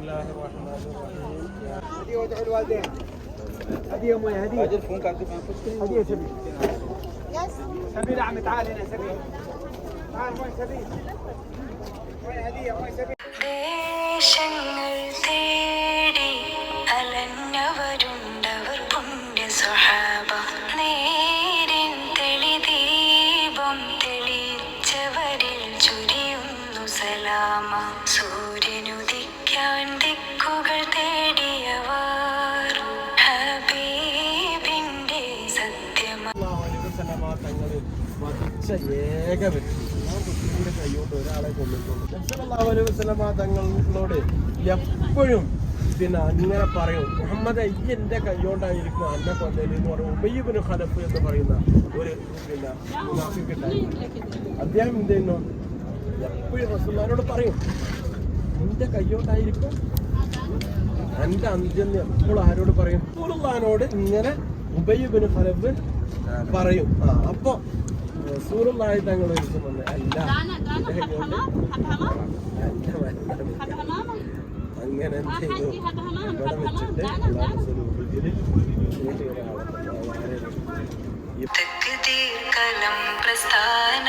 الله الرحمن الرحيم. هدية وادعوا الوالدين. هدية أمي هدية. هدية سبيل. سبيل يا عمي تعال هنا سبيل. تعال أمي سبيل. أمي هدية أمي سبيل. ദേശങ്ങൾ തേടി അലഞ്ഞവരുണ്ടവർ പുണ്യ സ്വഹാബ നേരിൻ തെളിദീപം തെളിച്ചവരിൽ ചുരിയുന്നു സലാമ സൂര്യനുദിക്കാൻ ദിക്കുകൾ തേടിയവർ ഹബീബിന്റെ തങ്ങളിൽ വധിച്ച ഏക വ്യക്തി കുട്ടിയുടെ കൈകൊണ്ട് ഒരാളെ കൊണ്ടിട്ടുണ്ട്. സല്ലല്ലാഹു അലൈഹി വസല്ലമ തങ്ങളോട് എപ്പോഴും പിന്നെ അങ്ങനെ പറയും, മുഹമ്മദ് ഈ എൻ്റെ കൈകൊണ്ടായിരിക്കും അന്നെ കൊല്ലല് എന്ന് പറയും. ഉബയ്യ് ഇബ്നു ഖലഫ് എന്ന് പറയുന്ന ഒരു പിന്നെ മുനാഫിഖ് ഉണ്ടായിരുന്നു. അദ്ദേഹം എന്ത് ചെയ്യുന്നു, എപ്പോഴും റസൂലുള്ളാഹിനോട് പറയും എൻ്റെ കൈകൊണ്ടായിരിക്കും എൻ്റെ അന്ത്യം. എപ്പോഴും ആരോട് പറയും? റസൂലുള്ളാഹിനോട് ഇങ്ങനെ ഉബയ്യ് ഇബ്നു ഖലഫ് പറയും. അപ്പൊ റസൂലുള്ളാഹി തങ്ങൾ ഒരിക്കലും വന്ന് അല്ല അങ്ങനെ എന്ത് ചെയ്തു, ഇവിടെ വെച്ചിട്ട് കലം പ്രസ്ഥാന